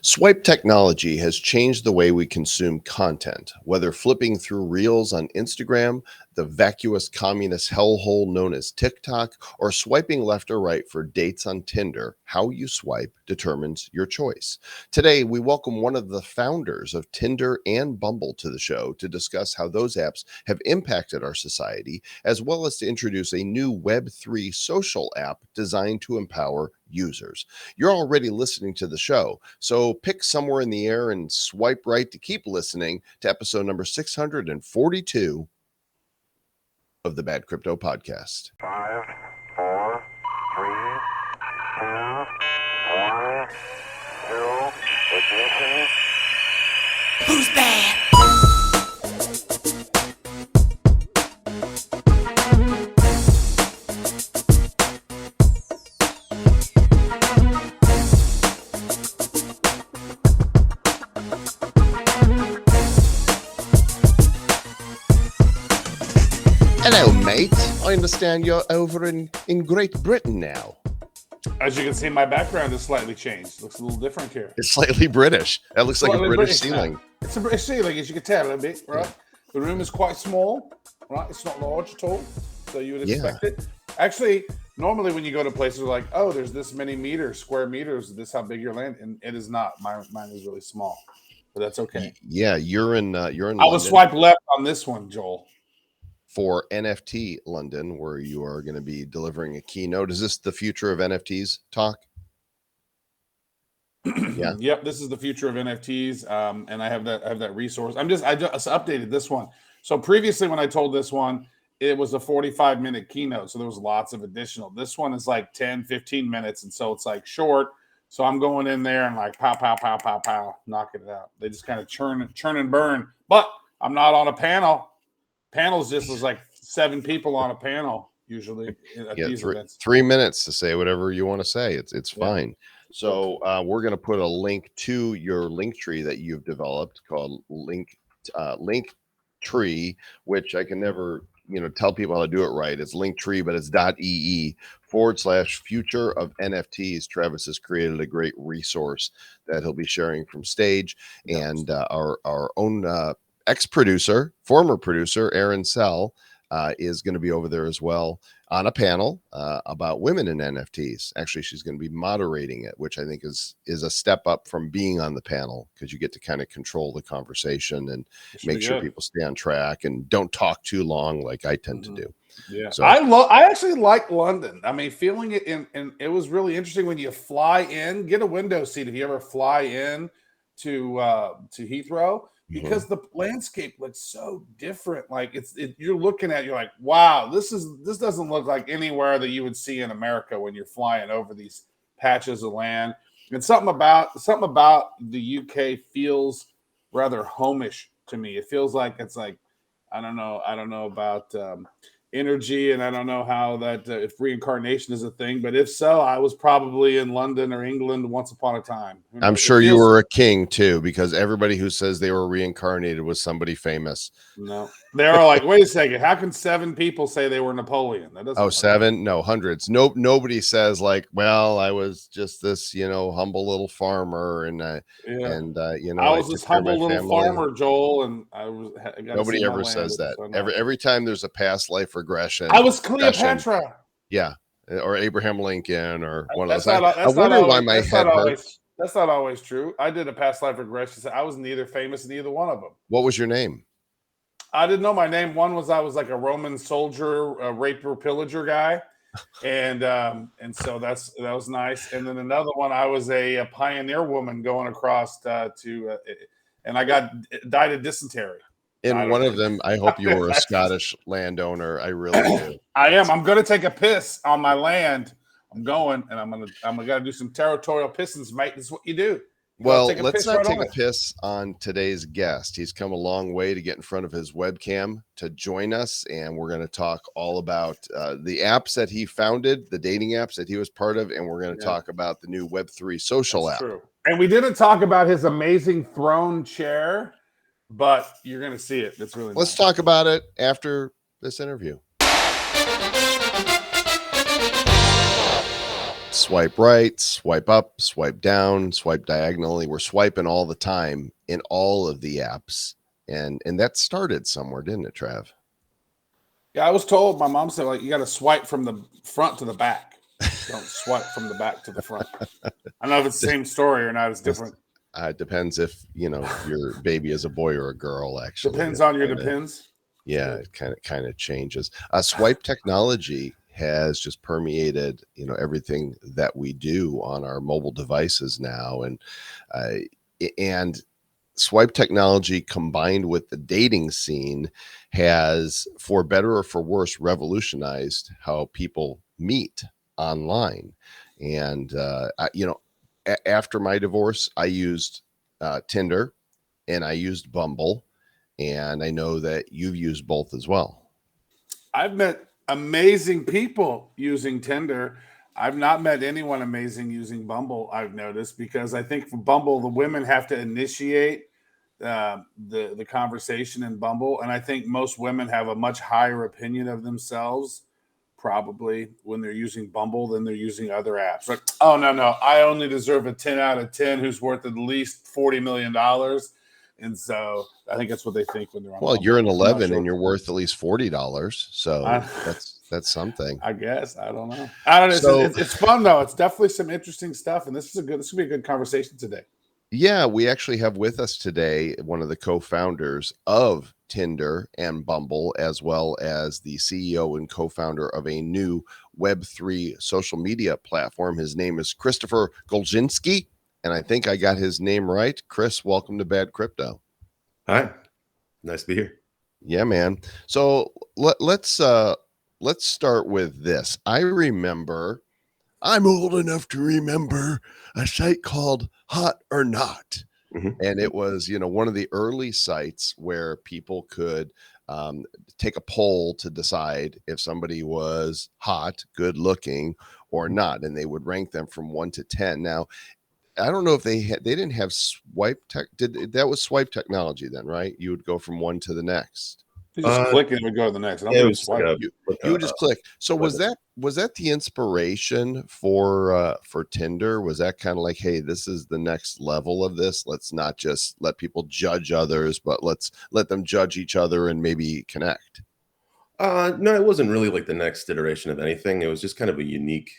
Swipe technology has changed the way we consume content, whether flipping through reels on Instagram, the vacuous communist hellhole known as TikTok, or swiping left or right for dates on Tinder. How you swipe determines your choice. Today, we welcome one of the founders of Tinder and Bumble to the show to discuss how those apps have impacted our society, as well as to introduce a new Web3 social app designed to empower users. You're already listening to the show, so pick somewhere in the air and swipe right to keep listening to episode number 642 of the Bad Crypto Podcast. 5, 4, 3, 2, 1, 0, ignition. Who's bad? Hello, mate. I understand you're over in Great Britain now. As you can see, my background is slightly changed. Looks a little different here. It's slightly British. That looks like a Slightly British British, ceiling. yeah. It's a British ceiling, as you can tell a bit, right? The room is quite small, right? It's not large at all, so you would expect it. Actually, normally when you go to places like, oh, there's this many meters, square meters, this how big your land, and it is not. Mine is really small, but that's okay. Yeah, you're in I London will swipe left on this one, Joel. for NFT London, where you are going to be delivering a keynote. Is this the future of NFTs talk? Yeah. Yep, this is the future of NFTs, and I have that resource. I just updated this one. So previously, when I told this one, it was a 45-minute keynote, so there was lots of additional. This one is like 10, 15 minutes, and so it's like short. So I'm going in there and like pow, pow, pow, pow, pow, knocking it out. They just kind of churn and burn. But I'm not on a panel. Panels just was like 7 people on a panel usually at these events. 3 minutes to say whatever you want to say. It's fine. So we're going to put a link to your link tree that you've developed called Link Tree, which I can never tell people how to do it right. It's Linktree, but it's .ee/future of NFTs. Travis has created a great resource that he'll be sharing from stage, and our own former producer, Aaron Sell, is going to be over there as well on a panel about women in NFTs. Actually, she's going to be moderating it, which I think is a step up from being on the panel, because you get to kind of control the conversation and make sure people stay on track and don't talk too long like I tend to do. Yeah, so I actually like London. I mean, feeling it and it was really interesting when you fly in. Get a window seat if you ever fly in to Heathrow, because the landscape looks so different. Like you're looking at, you're like, wow, this doesn't look like anywhere that you would see in America when you're flying over these patches of land. And something about the UK feels rather homish to me. It feels like it's like, I don't know about energy, and I don't know how that if reincarnation is a thing, but if so, I was probably in London or England once upon a time. I'm sure you were a king too, because everybody who says they were reincarnated was somebody famous. No, they're like, wait a second, how can 7 people say they were Napoleon? That doesn't. 7? No, hundreds. Nobody says like, well, I was just this, humble little farmer, and I was this humble little farmer, Joel, and nobody ever says that. Every time there's a past life regression, I was Cleopatra. Yeah, or Abraham Lincoln, or one of those. I wonder why my head hurts. That's not always true. I did a past life regression. I was neither famous in either one of them. What was your name? I didn't know my name. One was I was like a Roman soldier, a raper, pillager guy, and so that was nice. And then another one, I was a pioneer woman going across and I died of dysentery. In one of them, I hope you were a Scottish landowner. I really do. I am. I'm going to take a piss on my land. I'm going, and I'm gonna do some territorial pissings, mate. This is what you do. Well, let's not take a piss on today's guest. He's come a long way to get in front of his webcam to join us, and we're going to talk all about the apps that he founded, the dating apps that he was part of, and we're going to talk about the new Web3 social app. True. And we didn't talk about his amazing throne chair, but you're going to see it. It's really Let's talk about it after this interview. swipe right, swipe up, swipe down, swipe diagonally. We're swiping all the time in all of the apps. And that started somewhere, didn't it, Trav? Yeah, I was told, my mom said, like, you got to swipe from the front to the back. Don't swipe from the back to the front. I don't know if it's the same story or not. It's different. It depends if, your baby is a boy or a girl, actually. Depends on your depends. Yeah, it kind of changes. Swipe technology has just permeated, everything that we do on our mobile devices now. And swipe technology combined with the dating scene has, for better or for worse, revolutionized how people meet online. And after my divorce, I used Tinder and I used Bumble, and I know that you've used both as well. I've met amazing people using Tinder. I've not met anyone amazing using Bumble, I've noticed, because I think for Bumble, the women have to initiate the conversation in Bumble. And I think most women have a much higher opinion of themselves, probably, when they're using Bumble than they're using other apps. Like, oh, no, I only deserve a 10 out of 10 who's worth at least $40 million. And so I think that's what they think when they're on. Well, Bumble. you're an 11 and you're worth at least $40. So that's something. I guess. I don't know. I don't know. So, it's fun though. It's definitely some interesting stuff. And this will be a good conversation today. Yeah, we actually have with us today one of the co-founders of Tinder and Bumble, as well as the CEO and co-founder of a new Web3 social media platform. His name is Christopher Gulczynski, and I think I got his name right. Chris, welcome to Bad Crypto. Hi, nice to be here. Yeah, man. So let's start with this. I remember, I'm old enough to remember a site called Hot or Not. Mm-hmm. And it was, one of the early sites where people could take a poll to decide if somebody was hot, good looking, or not. And they would rank them from 1 to 10. Now, I don't know if they didn't have swipe tech. That was swipe technology then, right? You would go from one to the next. You just click and it would go to the next. You would just click. So was that the inspiration for Tinder? Was that kind of like, hey, this is the next level of this? Let's not just let people judge others, but let's let them judge each other and maybe connect. No, it wasn't really like the next iteration of anything. It was just kind of a unique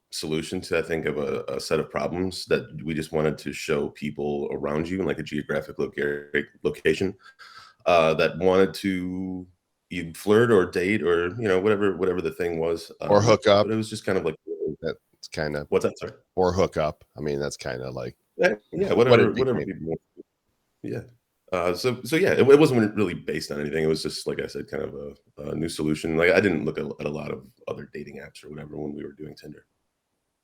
solution to, I think, of a set of problems that we just wanted to show people around you in like a geographic location that wanted to either flirt or date or whatever the thing was, or hook up. But it was just kind of like that's kind of what's that? Sorry, or hook up. I mean, that's kind of like whatever people want. Yeah. So yeah, it wasn't really based on anything. It was just, like I said, kind of a new solution. Like, I didn't look at a lot of other dating apps or whatever when we were doing Tinder.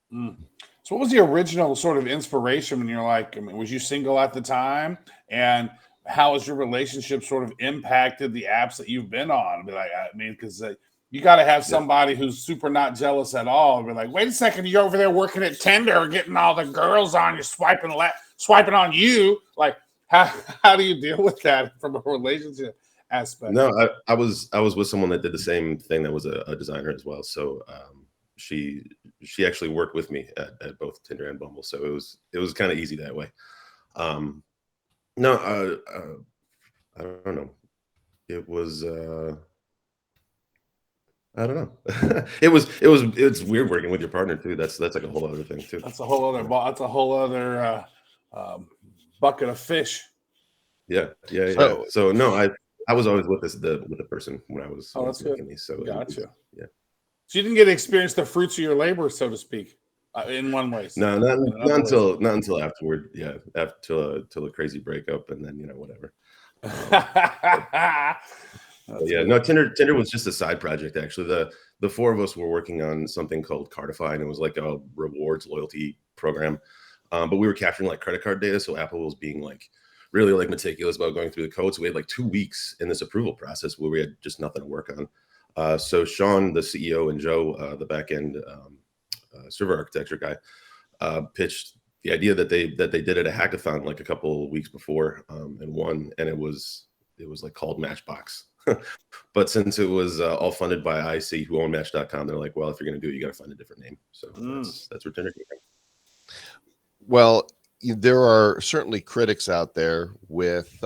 So what was the original sort of inspiration when you're like, I mean, was you single at the time? And how has your relationship sort of impacted the apps that you've been on? Because you got to have somebody who's super not jealous at all. Be like, wait a second, you're over there working at Tinder, getting all the girls on you, swiping on you. Like, how do you deal with that from a relationship aspect? No, I was with someone that did the same thing, that was a designer as well. So she actually worked with me at both Tinder and Bumble. So it was kind of easy that way. No, I don't know. It was I don't know. It's weird working with your partner too. That's like a whole other thing too. That's a whole other bucket of fish. Yeah. So no, I was always with the person when I was. Oh, that's good. So gotcha. Yeah. So you didn't get to experience the fruits of your labor, so to speak, in one way. No, not until afterward. Yeah, till a crazy breakup, and then whatever. Yeah, no, Tinder was just a side project. Actually, the four of us were working on something called Cardify, and it was like a rewards loyalty program. But we were capturing like credit card data, so Apple was being like really like meticulous about going through the code. So we had like 2 weeks in this approval process where we had just nothing to work on. So Sean, the CEO, and Joe, the back end server architecture guy, pitched the idea that they did at a hackathon like a couple of weeks before, and won, and it was like called Matchbox. But since it was all funded by IC, who own Match.com, they're like, well, if you're going to do it, you got to find a different name. So that's where Tinder came from. Well, there are certainly critics out there with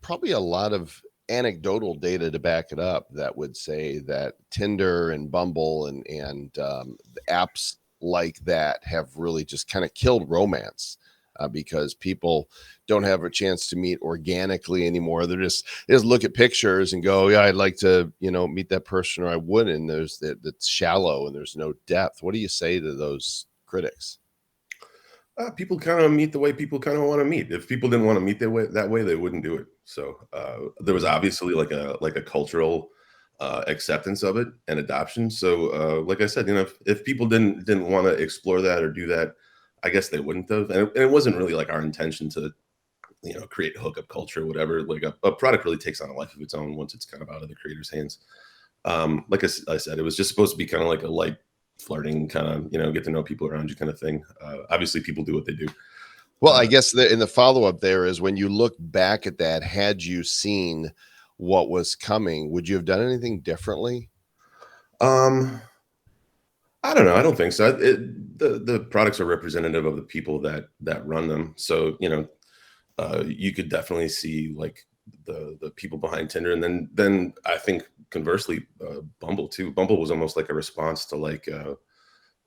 probably a lot of anecdotal data to back it up that would say that Tinder and Bumble and the apps like that have really just kind of killed romance because people don't have a chance to meet organically anymore. They just look at pictures and go, yeah, I'd like to, meet that person, or I wouldn't. There's that's shallow and there's no depth. What do you say to those critics? People kind of meet the way people kind of want to meet. If people didn't want to meet that way, they wouldn't do it. So there was obviously like a cultural acceptance of it and adoption. So like I said, if people didn't want to explore that or do that, I guess they wouldn't have. And it wasn't really like our intention to, create hookup culture or whatever. Like a product really takes on a life of its own once it's kind of out of the creator's hands. Like I said, it was just supposed to be kind of like a light flirting kind of, get to know people around you kind of thing. Obviously people do what they do. Well, I guess in the follow-up there is, when you look back at that, had you seen what was coming, would you have done anything differently? I don't know. I don't think so. The products are representative of the people that run them. So, you could definitely see like the people behind Tinder. And then I think conversely, Bumble too. Bumble was almost like a response to like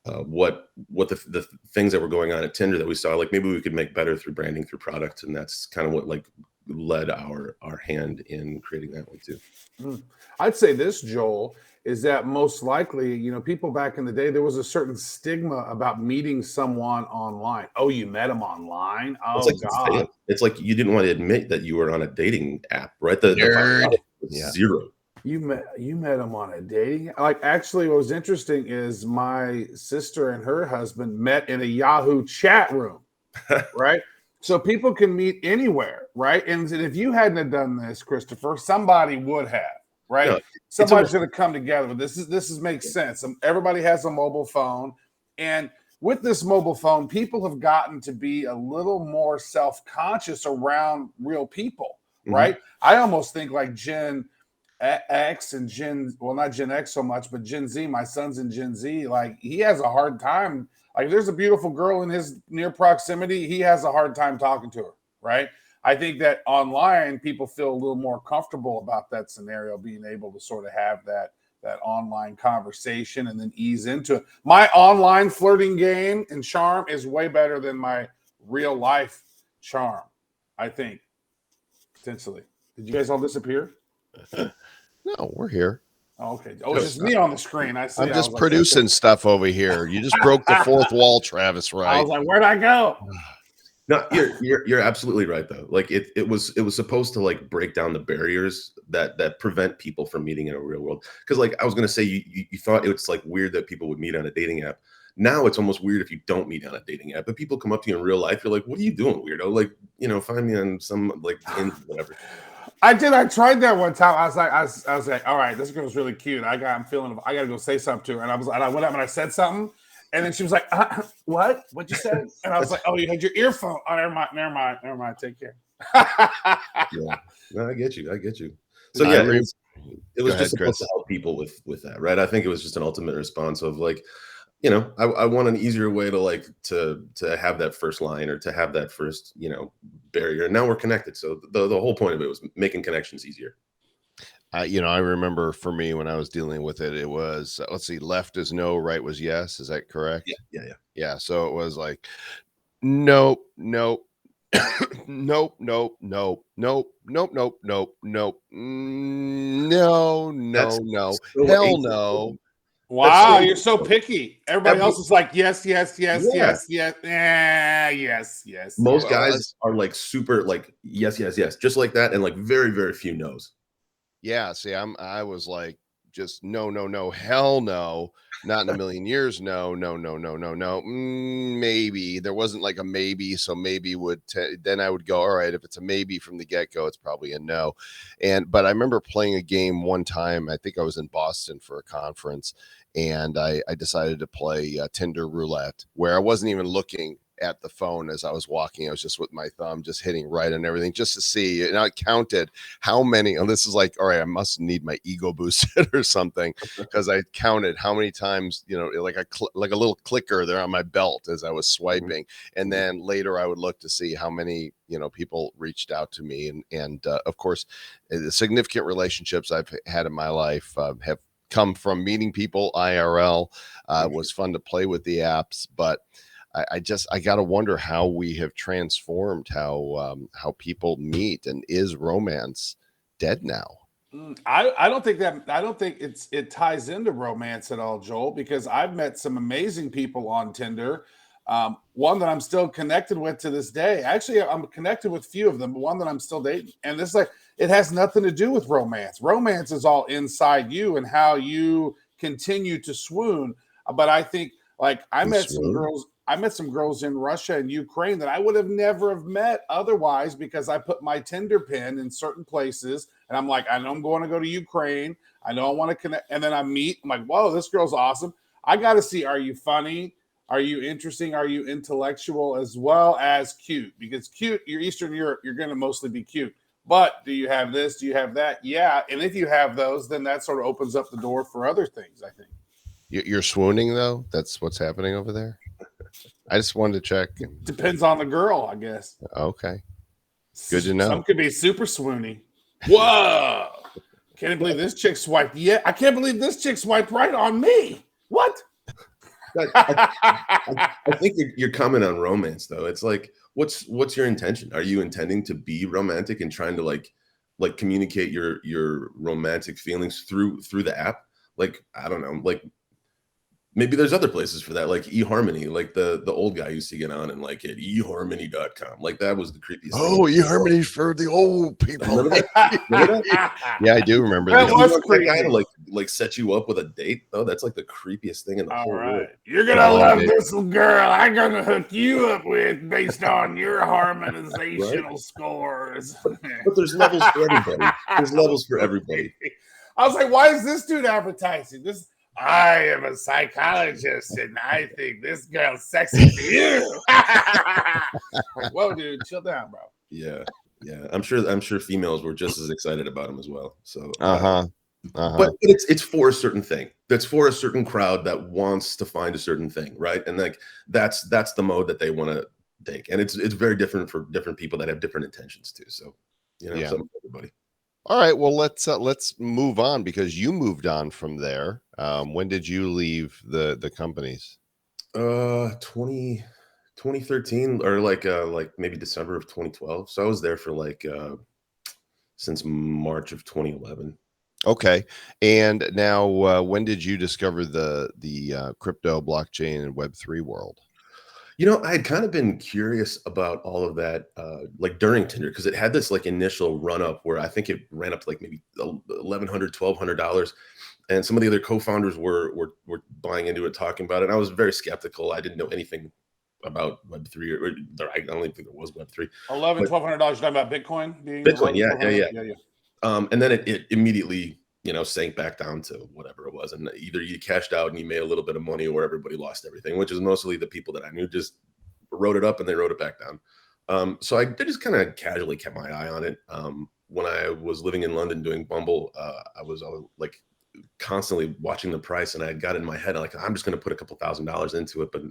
what the things that were going on at Tinder that we saw, like maybe we could make better through branding, through product. And that's kind of what like led our hand in creating that one too. I'd say this, Joel, is that most likely, people back in the day, there was a certain stigma about meeting someone online. Oh, you met him online? Oh, God. It's like you didn't want to admit that you were on a dating app, right? The Nerd. was zero. You met him on a dating? Like, actually, what was interesting is my sister and her husband met in a Yahoo chat room, right? So people can meet anywhere, right? And if you hadn't have done this, Christopher, somebody would have. Right, No, somebody's going to come together. But this makes sense. Everybody has a mobile phone, and with this mobile phone, people have gotten to be a little more self-conscious around real people. Right, I almost think like Gen X and not Gen X so much, but Gen Z. My son's in Gen Z. Like, he has a hard time. Like, if there's a beautiful girl in his near proximity, he has a hard time talking to her. Right. I think that online people feel a little more comfortable about that scenario, being able to sort of have that online conversation and then ease into it. My online flirting game and charm is way better than my real life charm, I think, potentially. Did you guys all disappear? No, we're here. Oh, okay. Oh, it's just me on the screen. I see. I'm just producing stuff over here. You just broke the fourth wall, Travis, right? I was like, where'd I go? No, you're absolutely right though. Like it was supposed to like break down the barriers that prevent people from meeting in a real world. Because like I was gonna say, you thought it's like weird that people would meet on a dating app. Now it's almost weird if you don't meet on a dating app. But people come up to you in real life, you're like, what are you doing, weirdo? Like, find me on some like whatever. I tried that one time. I was like, all right, this girl's really cute. I got to go say something to her. And I went up and I said something. And then she was like, what? What'd you say? And I was like, oh, you had your earphone. Oh, never mind. Take care. Yeah. No, I get you. So yeah, it was just supposed to help people with that, right? I think it was just an ultimate response of like, I want an easier way to like to have that first line or to have that first, barrier. And now we're connected. So the whole point of it was making connections easier. I remember for me when I was dealing with it, it was, let's see, left is no, right was yes. Is that correct? Yeah. So it was like, nope, nope, nope, nope, nope, nope, nope, nope, nope, nope, no, hell no. Wow, you're so picky. Everybody else is like, yes. Yes. Most guys are like super like, yes, just like that. And like very, very few no's. Yeah, see, I was like, just no, hell no, not in a million years, no, maybe. There wasn't like a maybe, so maybe then I would go, all right, if it's a maybe from the get-go, it's probably a no. But I remember playing a game one time, I think I was in Boston for a conference, and I decided to play Tinder roulette, where I wasn't even looking at the phone as I was walking. I was just with my thumb, just hitting right and everything, just to see. And I counted how many. And this is like, all right, I must need my ego boosted or something, because I counted how many times, like like a little clicker there on my belt as I was swiping. And then later I would look to see how many people reached out to me, and of course, the significant relationships I've had in my life have come from meeting people IRL. It was fun to play with the apps, but I got to wonder how we have transformed how people meet, and is romance dead now? I don't think it ties into romance at all, Joel, because I've met some amazing people on Tinder. One that I'm still connected with to this day. Actually, I'm connected with a few of them, but one that I'm still dating. And this it has nothing to do with romance. Romance is all inside you and how you continue to swoon. But I think I met some girls in Russia and Ukraine that I would have never have met otherwise, because I put my Tinder pin in certain places and I'm like, I know I'm going to go to Ukraine. I know I want to connect. And then I meet, I'm like, whoa, this girl's awesome. I got to see, are you funny? Are you interesting? Are you intellectual as well as cute? Because cute, you're Eastern Europe, you're going to mostly be cute. But do you have this? Do you have that? Yeah. And if you have those, then that sort of opens up the door for other things, I think. You're swooning, though? That's what's happening over there? I just wanted to check. Depends on the girl, I guess. Okay. Good to know. Some could be super swoony. Whoa. Can't believe this chick swiped. Yeah, I can't believe this chick swiped right on me. What? I think you're commenting on romance, though. It's like, what's your intention? Are you intending to be romantic and trying to like communicate your romantic feelings through the app? Like, I don't know, like maybe there's other places for that, like eHarmony, like the old guy used to get on and like at eHarmony.com. Like that was the creepiest thing. eHarmony for the old people. Remember that? Yeah, I do remember that. Was that guy to like set you up with a date. Oh, that's like the creepiest thing in the whole world. You're gonna love this girl I'm gonna hook you up with based on your harmonizational scores. But there's levels for everybody. There's levels for everybody. I was like, why is this dude advertising this? I am a psychologist and I think this girl's sexy for you. Like, whoa, dude, chill down, bro. Yeah. I'm sure females were just as excited about him as well. So but it's for a certain thing. That's for a certain crowd that wants to find a certain thing, right? And like that's the mode that they want to take. And it's very different for different people that have different intentions too. So something for everybody. All right, well, let's move on, because you moved on from there. When did you leave the companies? 2013 or like maybe December of 2012. So I was there for since March of 2011. Okay, and now when did you discover the crypto, blockchain, and Web3 world? I had kind of been curious about all of that, like during Tinder, because it had this like initial run up where I think it ran up to like maybe $1,100, $1,200, and some of the other co-founders were buying into it, talking about it. And I was very skeptical. I didn't know anything about Web3, or I don't even think there was Web3. $1,100, $1,200. You're talking about Bitcoin? Bitcoin, yeah. And then it immediately sank back down to whatever it was. And either you cashed out and you made a little bit of money, or everybody lost everything, which is mostly the people that I knew just wrote it up and they wrote it back down. So I just kind of casually kept my eye on it. When I was living in London doing Bumble, I was like constantly watching the price, and I got in my head, like, I'm just going to put a couple $1,000s into it. But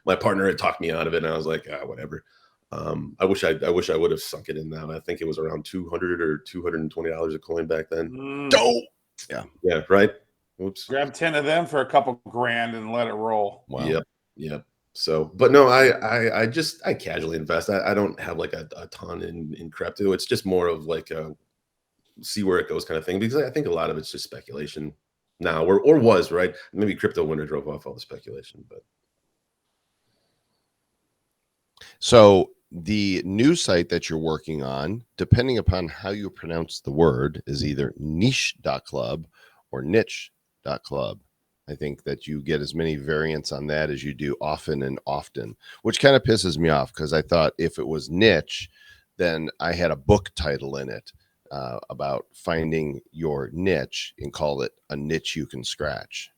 my partner had talked me out of it, and I was like, whatever. I wish I would have sunk it in now. I think it was around $200 or $220 a coin back then. Dope. Yeah, right. Oops. Grab 10 of them for a couple grand and let it roll. Wow. Yep. So, but no, I casually invest. I don't have like a ton in crypto. It's just more of like a see where it goes kind of thing, because I think a lot of it's just speculation now, or was, right? Maybe crypto winter drove off all the speculation, but. So the new site that you're working on, depending upon how you pronounce the word, is either niche.club or niche.club. I think that you get as many variants on that as you do often and often, which kind of pisses me off, because I thought if it was niche, then I had a book title in it about finding your niche and call it A Niche You Can Scratch.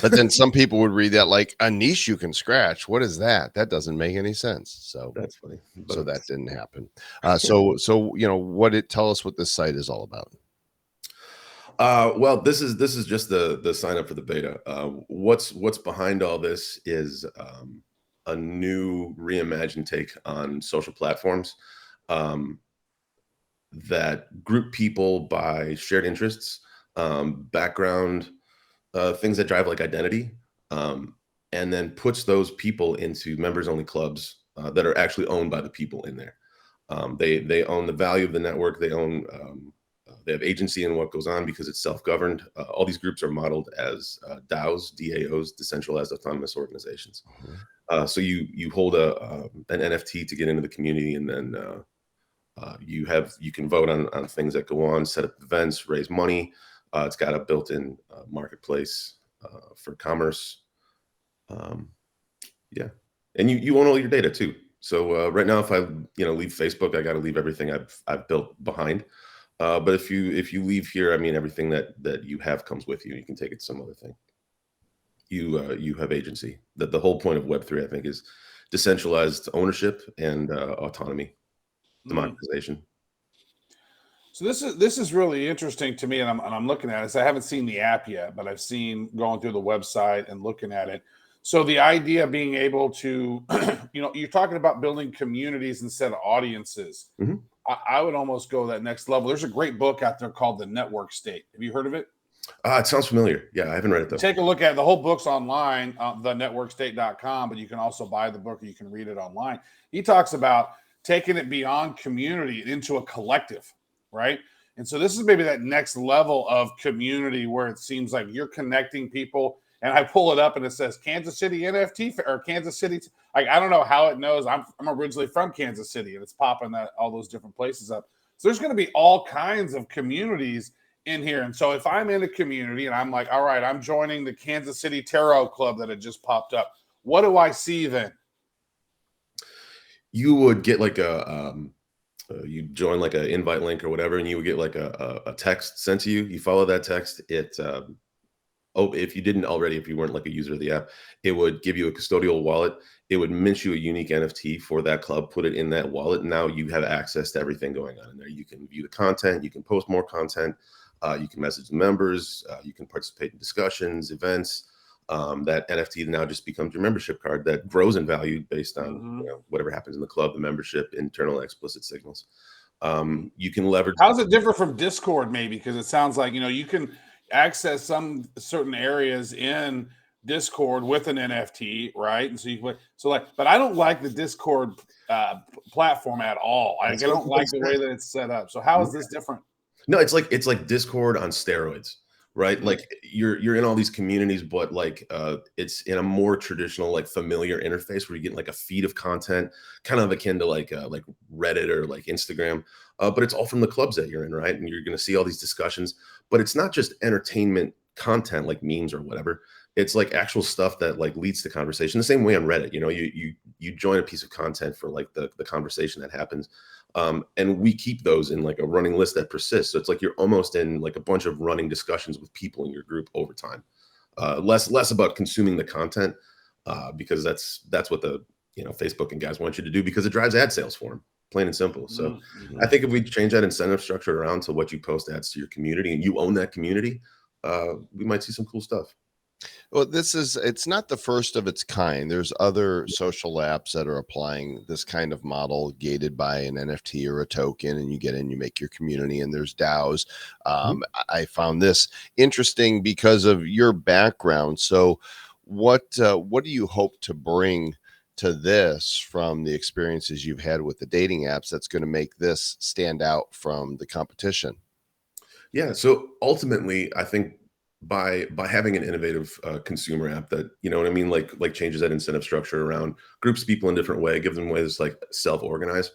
But then some people would read that like a niche you can scratch. What is that? That doesn't make any sense. So That's funny. so that didn't happen. So tell us what this site is all about. Well, this is just the sign up for the beta. What's behind all this is a new reimagined take on social platforms that group people by shared interests, background, things that drive like identity, and then puts those people into members only clubs that are actually owned by the people in there. They own the value of the network. They own they have agency in what goes on because it's self-governed. All these groups are modeled as DAOs, DAOs, decentralized autonomous organizations. So you hold an NFT to get into the community, and then you can vote on things that go on, set up events, raise money. It's got a built-in marketplace for commerce. Yeah, and you own all your data too. So right now, if I leave Facebook, I got to leave everything I've built behind. But if you leave here, I mean, everything that you have comes with you. You can take it to some other thing. You have agency. That the whole point of Web3, I think, is decentralized ownership and autonomy, democratization. So this is really interesting to me, and I'm looking at it. So I haven't seen the app yet, but I've seen going through the website and looking at it. So the idea of being able to, you're talking about building communities instead of audiences. Mm-hmm. I would almost go that next level. There's a great book out there called The Network State. Have you heard of it? It sounds familiar. Yeah, I haven't read it though. Take a look at it. The whole book's online, thenetworkstate.com, but you can also buy the book or you can read it online. He talks about taking it beyond community into a collective, right? And so this is maybe that next level of community where it seems like you're connecting people. And I pull it up and it says Kansas City NFT or Kansas City. Like, I don't know how it knows. I'm originally from Kansas City, and it's popping all those different places up. So there's going to be all kinds of communities in here. And so if I'm in a community and I'm like, all right, I'm joining the Kansas City Tarot Club that had just popped up, what do I see then? You would get like you join like an invite link or whatever, and you would get like a text sent to you. You follow that text. If you didn't already, if you weren't like a user of the app, it would give you a custodial wallet. It would mint you a unique NFT for that club, put it in that wallet. And now you have access to everything going on in there. You can view the content, you can post more content, you can message the members, you can participate in discussions, events. That NFT now just becomes your membership card that grows in value based on whatever happens in the club, the membership, internal explicit signals. You can leverage. How's it different from Discord, maybe? Because it sounds like, you can access some certain areas in Discord with an NFT, right? And so but I don't like the Discord platform at all. I don't like the way that it's set up. So how is this different? No, it's like Discord on steroids, right? Like you're in all these communities, but like it's in a more traditional, like familiar interface where you get like a feed of content, kind of akin to like Reddit or like Instagram. But it's all from the clubs that you're in, right? And you're going to see all these discussions, but it's not just entertainment content like memes or whatever. It's like actual stuff that like leads to conversation. The same way on Reddit, you join a piece of content for like the conversation that happens. And we keep those in like a running list that persists. So it's like you're almost in like a bunch of running discussions with people in your group over time. Less about consuming the content because that's what the Facebook and guys want you to do because it drives ad sales for them. Plain and simple. So I think if we change that incentive structure around to what you post adds to your community and you own that community, we might see some cool stuff. Well, it's not the first of its kind. There's other social apps that are applying this kind of model gated by an NFT or a token, and you get in, you make your community, and there's DAOs. I found this interesting because of your background. So what do you hope to bring to this from the experiences you've had with the dating apps that's going to make this stand out from the competition? Yeah. So ultimately, I think by having an innovative consumer app that, like changes that incentive structure around, groups people in different way, gives them ways like self-organize.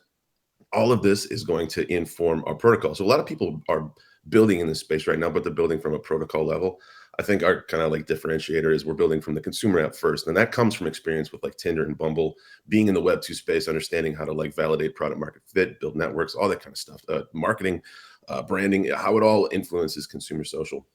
All of this is going to inform our protocol. So a lot of people are building in this space right now, but they're building from a protocol level. I think our kind of like differentiator is we're building from the consumer app first. And that comes from experience with like Tinder and Bumble, being in the Web2 space, understanding how to like validate product market fit, build networks, all that kind of stuff, marketing, branding, how it all influences consumer social.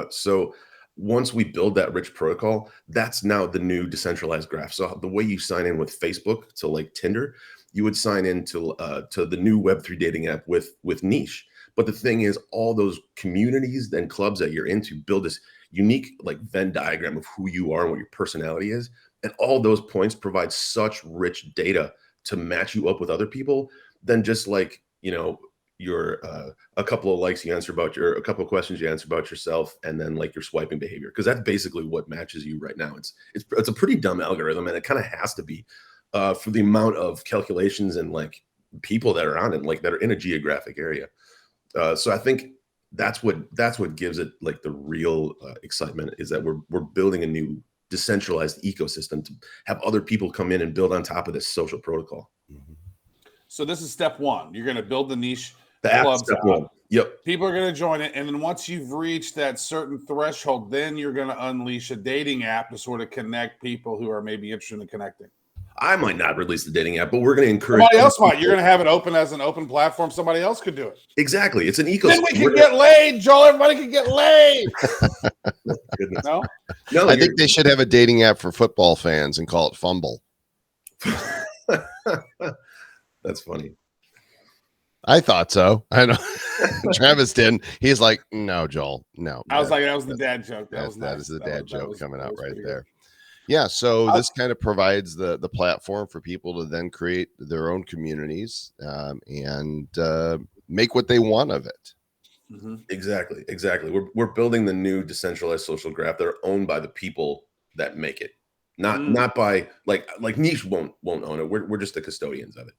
So once we build that rich protocol, that's now the new decentralized graph. So the way you sign in with Facebook to like Tinder, you would sign into to the new Web3 dating app with niche. But the thing is, all those communities and clubs that you're into build this unique like Venn diagram of who you are and what your personality is. And all those points provide such rich data to match you up with other people than just like, you know, your a couple of likes you answer about a couple of questions you answer about yourself, and then like your swiping behavior, because that's basically what matches you right now. It's a pretty dumb algorithm, and it kind of has to be for the amount of calculations and like people that are on it, like that are in a geographic area. So I think that's what gives it like the real excitement, is that we're building a new decentralized ecosystem to have other people come in and build on top of this social protocol. So this is step one. You're going to build the niche The app clubs step out. one. Yep. People are going to join it, and then once you've reached that certain threshold, then you're going to unleash a dating app to sort of connect people who are maybe interested in connecting. I might not release the dating app, but we're going to encourage. Somebody else might. You're going to have it open as an open platform. Somebody else could do it. Exactly. It's an ecosystem. Then we can get laid, Joel. Everybody can get laid. Goodness. No? No, I think they should have a dating app for football fans and call it Fumble. That's funny. I thought so. I know. Travis didn't. He's like, no, Joel, no. I was like, that was the dad joke. That That was is the nice. dad joke was coming out right pretty there. good. Yeah, so this kind of provides the platform for people to then create their own communities and make what they want of it. Mm-hmm. Exactly. We're building the new decentralized social graph. They're owned by the people that make it, not by like niche won't own it. We're just the custodians of it.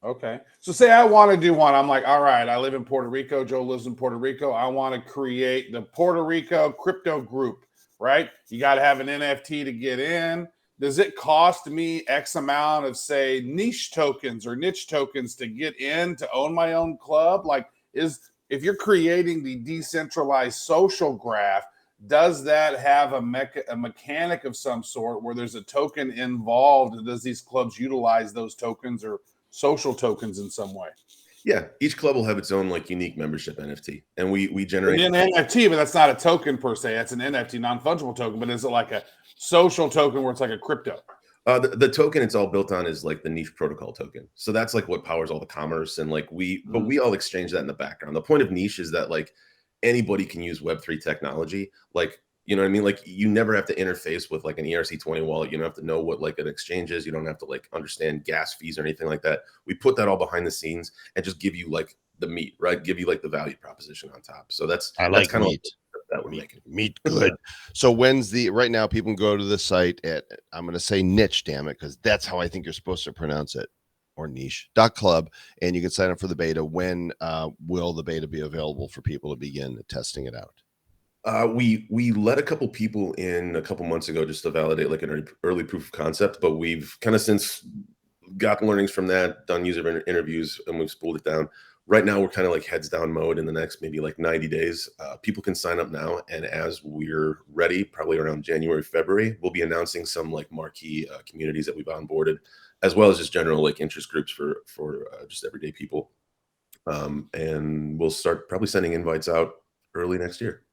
Okay. So say I want to do one. I'm like, all right, I live in Puerto Rico. Joe lives in Puerto Rico. I want to create the Puerto Rico crypto group, right? You got to have an NFT to get in. Does it cost me X amount of, say, niche tokens or niche tokens to get in to own my own club? Like, if you're creating the decentralized social graph, does that have a mechanic of some sort where there's a token involved? And does these clubs utilize those tokens or social tokens in some way? Yeah, each club will have its own like unique membership NFT, and we generate an NFT, but that's not a token per se. That's an NFT, non-fungible token. But is it like a social token where it's like a crypto? The token it's all built on is like the niche protocol token. So that's like what powers all the commerce, and like but we all exchange that in the background. The point of niche is that like anybody can use Web3 technology. Like, you know what I mean? Like you never have to interface with like an ERC20 wallet. You don't have to know what like an exchange is. You don't have to like understand gas fees or anything like that. We put that all behind the scenes and just give you like the meat, right? Give you like the value proposition on top. So that's like kind meat. That we're making. Meat good. So right now people can go to the site at, I'm going to say niche, damn it, because that's how I think you're supposed to pronounce it, or niche.club, and you can sign up for the beta. When will the beta be available for people to begin testing it out? We let a couple people in a couple months ago just to validate like an early proof of concept, but we've kind of since got learnings from that, done user interviews, and we've spooled it down. Right now, we're kind of like heads down mode. In the next maybe like 90 days, people can sign up now, and as we're ready, probably around January, February, we'll be announcing some like marquee communities that we've onboarded, as well as just general like interest groups for just everyday people. And we'll start probably sending invites out early next year.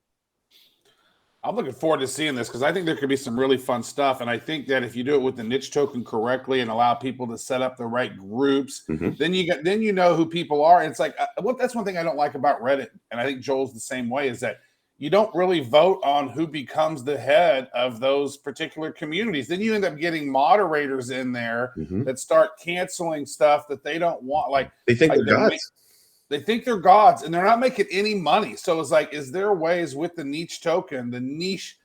I'm looking forward to seeing this because I think there could be some really fun stuff. And I think that if you do it with the niche token correctly and allow people to set up the right groups, then you know who people are. And it's like, that's one thing I don't like about Reddit. And I think Joel's the same way, is that you don't really vote on who becomes the head of those particular communities. Then you end up getting moderators in there that start canceling stuff that they don't want. Like they think they're gods. They think they're gods, and they're not making any money. So it's like, is there ways with the niche token, the niche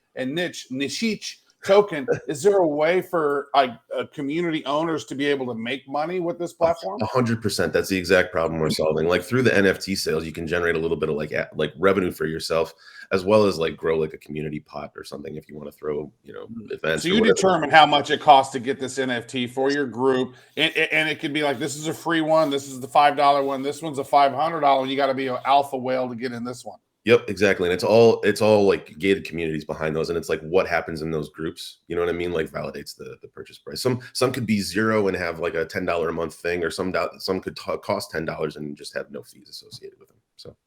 token, is there a way for like community owners to be able to make money with this platform? 100%. That's the exact problem we're solving. Like through the NFT sales, you can generate a little bit of like revenue for yourself, as well as like grow like a community pot or something if you want to throw, events. So you determine how much it costs to get this NFT for your group, and it could be like, this is a free one, this is the $5 one, this one's a $500 one. You got to be an alpha whale to get in this one. Yep, exactly. And it's all like gated communities behind those, and it's like what happens in those groups, you know what I mean, like validates the purchase price. Some could be zero and have like a $10 a month thing, or some could cost $10 and just have no fees associated with them. So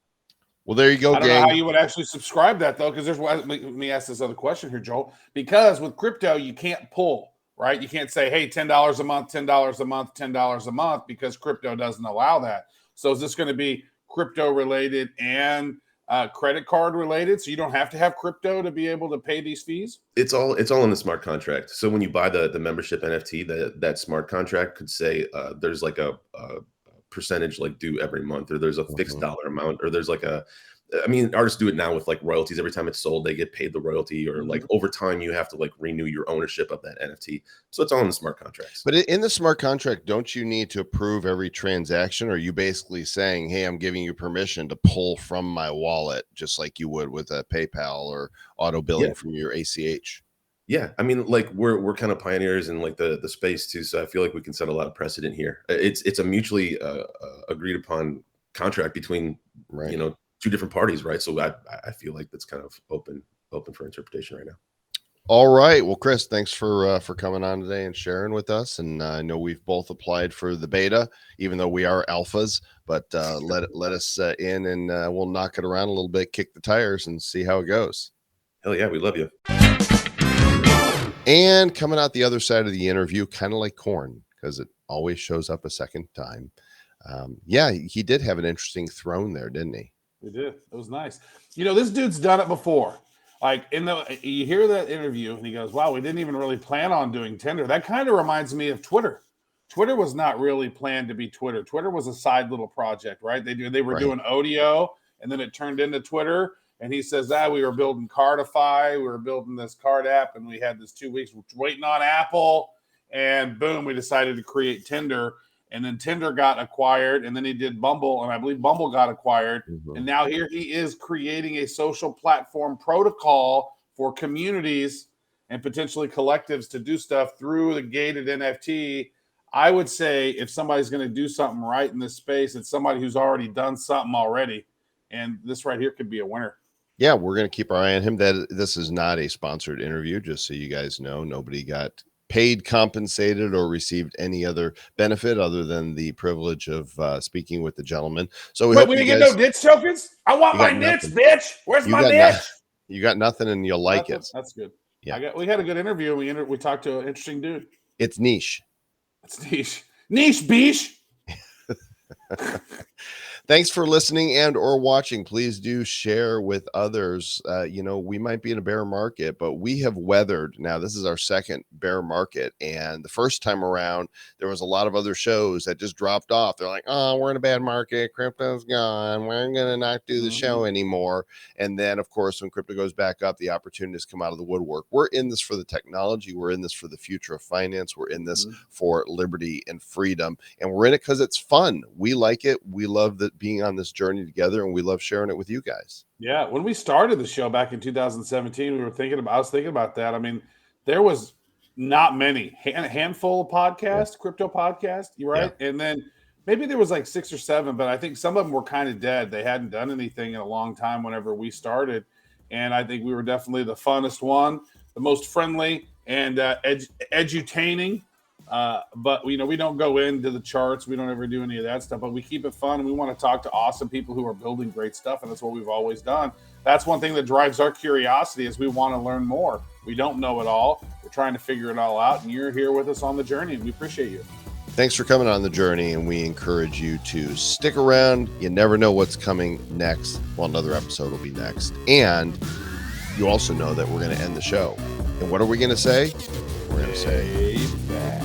Well, there you go, I don't know how gang. you would actually subscribe that though, because let me ask this other question here, Joel. Because with crypto, you can't pull, right? You can't say, hey, $10 a month, $10 a month, $10 a month, because crypto doesn't allow that. So is this going to be crypto related and credit card related? So you don't have to have crypto to be able to pay these fees? It's all in the smart contract. So when you buy the membership NFT, that smart contract could say there's like a percentage like due every month, or there's a fixed dollar amount, or there's like I mean, artists do it now with like royalties. Every time it's sold, they get paid the royalty, or like over time, you have to like renew your ownership of that NFT. So it's all in the smart contracts. But in the smart contract, don't you need to approve every transaction? Or are you basically saying, hey, I'm giving you permission to pull from my wallet, just like you would with a PayPal or auto billing from your ACH? Yeah, I mean, like we're kind of pioneers in like the space too, so I feel like we can set a lot of precedent here. It's a mutually agreed upon contract between two different parties, right? So I feel like that's kind of open for interpretation right now. All right, well, Chris, thanks for coming on today and sharing with us. And I know we've both applied for the beta, even though we are alphas. But let us in, and we'll knock it around a little bit, kick the tires, and see how it goes. Hell yeah, we love you. And coming out the other side of the interview, kind of like corn, because it always shows up a second time. Yeah, he did have an interesting throne there, didn't he? He did. It was nice. You know, this dude's done it before. Like you hear that interview and he goes, wow, we didn't even really plan on doing Tinder. That kind of reminds me of Twitter. Twitter was not really planned to be Twitter. Twitter was a side little project, right? They were doing Odeo, and then it turned into Twitter. And he says that we were building Cardify, we were building this card app, and we had this 2 weeks waiting on Apple, and boom, we decided to create Tinder. And then Tinder got acquired, and then he did Bumble, and I believe Bumble got acquired. And now here he is creating a social platform protocol for communities and potentially collectives to do stuff through the gated NFT. I would say if somebody's going to do something right in this space, it's somebody who's already done something already. And this right here could be a winner. Yeah, we're going to keep our eye on him. This is not a sponsored interview, just so you guys know. Nobody got paid, compensated, or received any other benefit other than the privilege of speaking with the gentleman. So we didn't get no ditch tokens. I want my nits, bitch. Where's my nits? You got nothing, and you'll like it. That's good. Yeah, we had a good interview. We talked to an interesting dude. It's niche. It's niche, beach. Thanks for listening and or watching. Please do share with others. We might be in a bear market, but we have weathered. Now, this is our second bear market. And the first time around, there was a lot of other shows that just dropped off. They're like, oh, we're in a bad market. Crypto's gone. We're going to not do the show anymore. And then, of course, when crypto goes back up, the opportunities come out of the woodwork. We're in this for the technology. We're in this for the future of finance. We're in this for liberty and freedom. And we're in it because it's fun. We like it. We love being on this journey together, and we love sharing it with you guys. Yeah, when we started the show back in 2017, I was thinking about that. I mean, there was not many, a handful of podcasts, crypto podcasts, right? Yeah. And then maybe there was like 6 or 7, but I think some of them were kind of dead. They hadn't done anything in a long time whenever we started. And I think we were definitely the funnest one, the most friendly and edutaining. But we don't go into the charts. We don't ever do any of that stuff, but we keep it fun. And we want to talk to awesome people who are building great stuff. And that's what we've always done. That's one thing that drives our curiosity is we want to learn more. We don't know it all. We're trying to figure it all out. And you're here with us on the journey, and we appreciate you. Thanks for coming on the journey. And we encourage you to stick around. You never know what's coming next. Well, another episode will be next. And you also know that we're going to end the show. And what are we going to say? We're going to say back.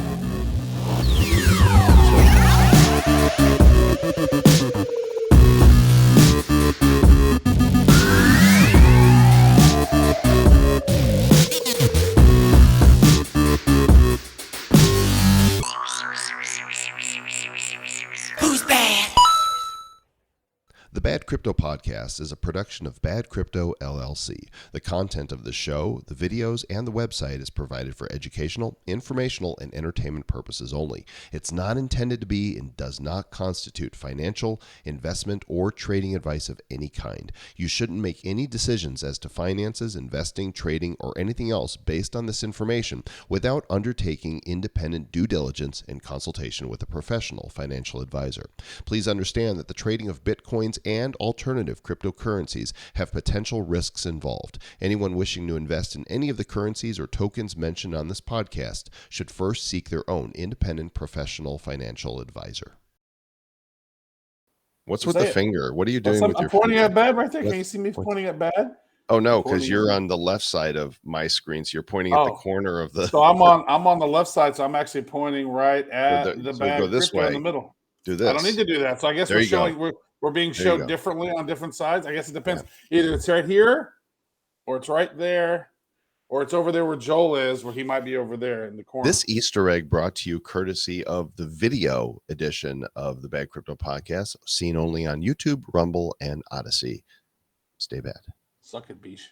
Who's bad? The Bad Crypto Podcast is a production of Bad Crypto LLC. The content of the show, the videos, and the website is provided for educational, informational, and entertainment purposes only. It's not intended to be and does not constitute financial, investment, or trading advice of any kind. You shouldn't make any decisions as to finances, investing, trading, or anything else based on this information without undertaking independent due diligence and consultation with a professional financial advisor. Please understand that the trading of Bitcoins and alternative cryptocurrencies have potential risks involved. Anyone wishing to invest in any of the currencies or tokens mentioned on this podcast should first seek their own independent professional financial advisor. What's with the finger? What are you doing with your finger? I'm pointing at bed right there. Can you see me pointing at bed? Oh no, because you're on the left side of my screen, so you're pointing at the corner of the. So I'm on the left side, so I'm actually pointing right at the bag go this crypto way. in the middle. Do this. I don't need to do that. So I guess we're being showed differently on different sides. I guess it depends. Yeah. Either it's right here, or it's right there, or it's over there where Joel is, where he might be over there in the corner. This Easter egg brought to you courtesy of the video edition of the Bad Crypto Podcast, seen only on YouTube, Rumble, and Odyssey. Stay bad. Suck it, Beach.